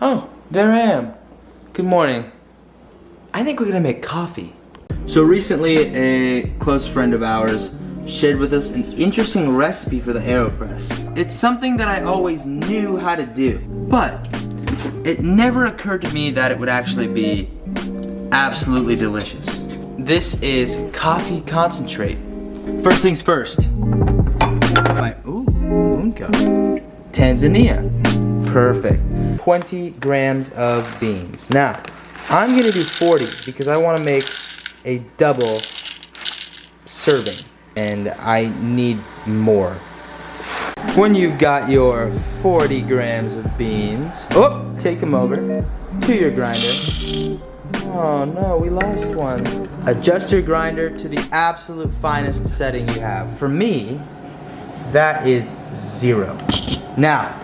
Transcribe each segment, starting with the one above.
Oh, there I am. Good morning. I think we're gonna make coffee. So recently, a close friend of ours shared with us an interesting recipe for the Aeropress. It's something that I always knew how to do, but it never occurred to me that it would actually be absolutely delicious. This is coffee concentrate. First things first. Unka. Tanzania. Perfect. 20 grams of beans. Now, I'm gonna do 40 because I wanna make a double serving and I need more. When you've got your 40 grams of beans, take them over to your grinder. Oh no, we lost one. Adjust your grinder to the absolute finest setting you have. For me, that is 0. Now,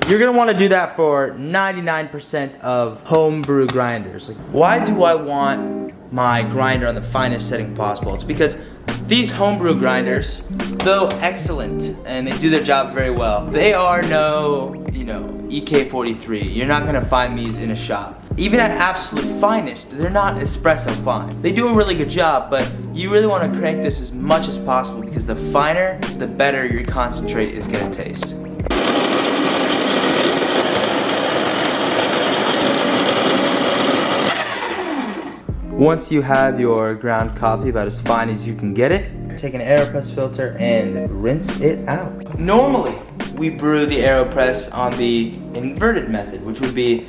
you're gonna wanna do that for 99% of home brew grinders. Like, why do I want my grinder on the finest setting possible? It's because these homebrew grinders, though excellent and they do their job very well, they are no, EK43. You're not gonna find these in a shop. Even at absolute finest, they're not espresso fine. They do a really good job, but you really wanna crank this as much as possible because the finer, the better your concentrate is gonna taste. Once you have your ground coffee about as fine as you can get it, take an Aeropress filter and rinse it out. Normally, we brew the Aeropress on the inverted method, which would be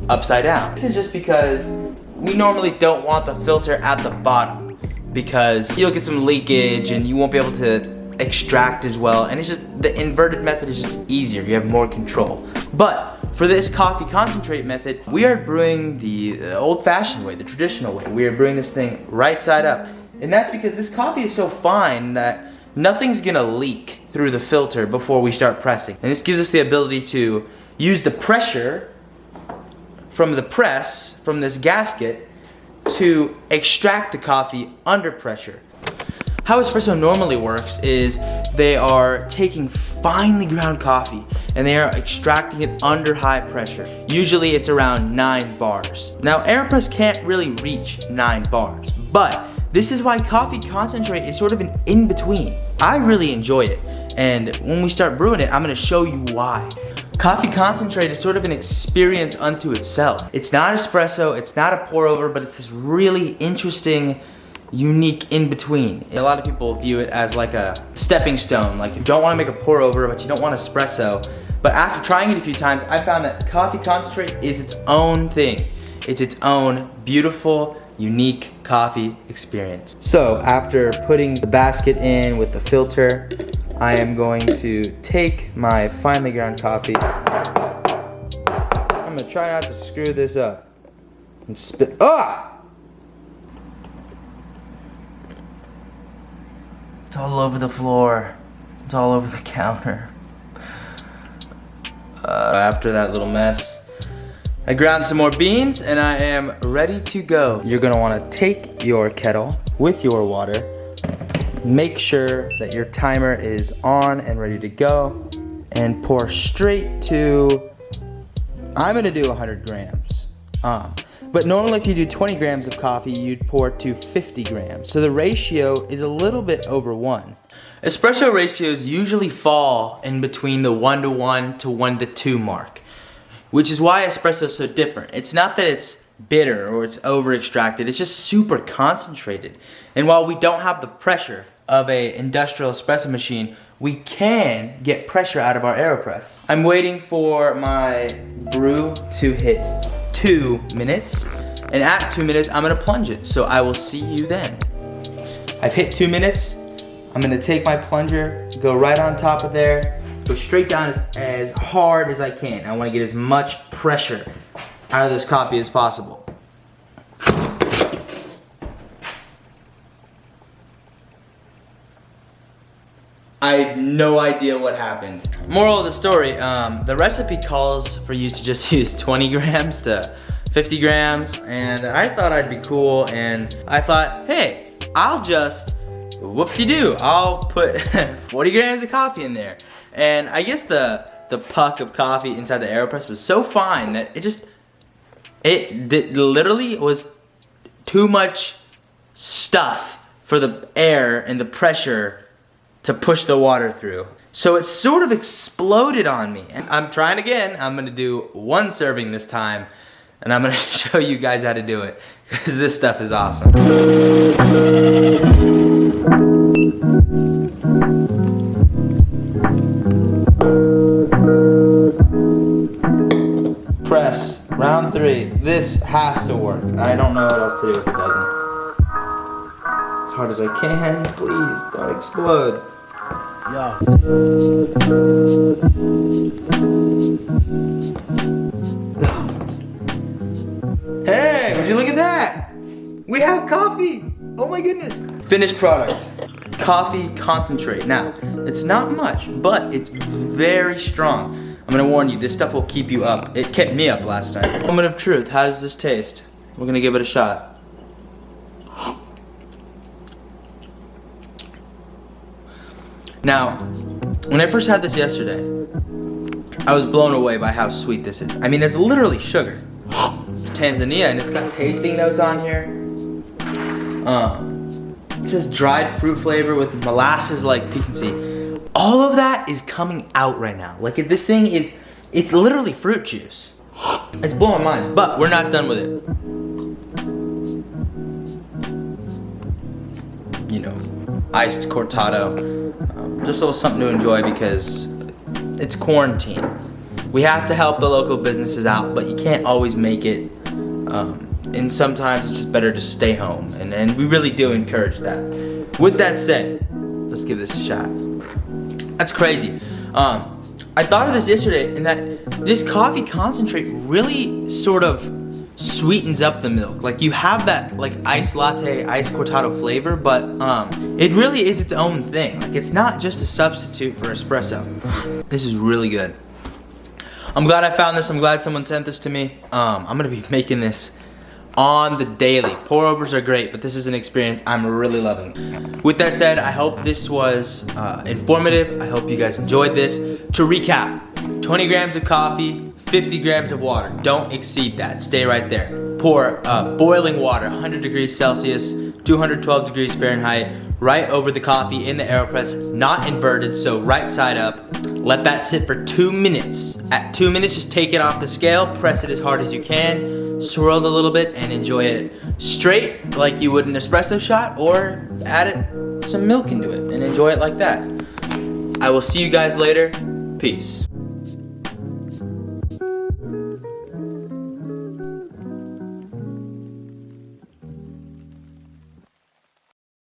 upside down. This is just because we normally don't want the filter at the bottom because you'll get some leakage and you won't be able to extract as well, and it's just, the inverted method is just easier, you have more control. But for this coffee concentrate method, we are brewing the old-fashioned way, the traditional way. We are brewing this thing right side up. And that's because this coffee is so fine that nothing's gonna leak through the filter before we start pressing. And this gives us the ability to use the pressure from the press, from this gasket, to extract the coffee under pressure. How espresso normally works is they are taking finely ground coffee and they are extracting it under high pressure. Usually it's around 9 bars. Now Aeropress can't really reach 9 bars, but this is why coffee concentrate is sort of an in-between. I really enjoy it, and when we start brewing it, I'm gonna show you why. Coffee concentrate is sort of an experience unto itself. It's not espresso, it's not a pour over, but it's this really interesting, unique in between. A lot of people view it as like a stepping stone, like you don't want to make a pour over but you don't want espresso. But after trying it a few times, I found that coffee concentrate is its own thing. It's its own beautiful, unique coffee experience. So after putting the basket in with the filter, I am going to take my finely ground coffee. I'm gonna try not to screw this up and spit. It's all over the floor. It's all over the counter. After that little mess, I ground some more beans and I am ready to go. You're gonna wanna take your kettle with your water, make sure that your timer is on and ready to go, and pour straight to, I'm gonna do 100 grams. But normally if you do 20 grams of coffee, you'd pour to 50 grams. So the ratio is a little bit over 1. Espresso ratios usually fall in between the 1:1 to 1:2 mark, which is why espresso is so different. It's not that it's bitter or it's over extracted, it's just super concentrated. And while we don't have the pressure of an industrial espresso machine, we can get pressure out of our Aeropress. I'm waiting for my brew to hit 2 minutes, and at 2 minutes I'm gonna plunge it, so I will see you then. I've hit 2 minutes. I'm gonna take my plunger, go right on top of there, go straight down as hard as I can. I wanna get as much pressure out of this coffee as possible. I have no idea what happened. Moral of the story, the recipe calls for you to just use 20 grams to 50 grams, and I thought I'd be cool, and I thought, hey, I'll just whoop-de-doo, I'll put 40 grams of coffee in there. And I guess the puck of coffee inside the Aeropress was so fine that it literally was too much stuff for the air and the pressure to push the water through. So it sort of exploded on me. And I'm trying again. I'm gonna do 1 serving this time, and I'm gonna show you guys how to do it, because this stuff is awesome. Press, round 3. This has to work. I don't know what else to do if it doesn't. As hard as I can, please don't explode. Yeah. Hey, would you look at that? We have coffee. Oh my goodness. Finished product. Coffee concentrate. Now, it's not much, but it's very strong. I'm gonna warn you, this stuff will keep you up. It kept me up last night. Moment of truth, how does this taste? We're gonna give it a shot. Now, when I first had this yesterday, I was blown away by how sweet this is. I mean, it's literally sugar. It's Tanzania, and it's got tasting notes on here. It says dried fruit flavor with molasses-like piquancy. All of that is coming out right now. Like, if this thing is, it's literally fruit juice. It's blowing my mind, but we're not done with it. You know, iced cortado. Just a little something to enjoy because it's quarantine. We have to help the local businesses out, but you can't always make it. And sometimes it's just better to stay home. And we really do encourage that. With that said, let's give this a shot. That's crazy. I thought of this yesterday, and that this coffee concentrate really sort of sweetens up the milk. Like, you have that like iced latte, iced cortado flavor, but it really is its own thing. Like, it's not just a substitute for espresso. This is really good. I'm glad I found this. I'm glad someone sent this to me. I'm gonna be making this on the daily. Pour overs are great, but this is an experience I'm really loving. With that said, I hope this was informative. I hope you guys enjoyed this. To recap, 20 grams of coffee, 50 grams of water. Don't exceed that. Stay right there. Pour boiling water, 100 degrees Celsius, 212 degrees Fahrenheit, right over the coffee in the Aeropress, not inverted, so right side up. Let that sit for 2 minutes. At 2 minutes, just take it off the scale, press it as hard as you can, swirl it a little bit, and enjoy it straight like you would an espresso shot, or add some milk into it and enjoy it like that. I will see you guys later. Peace.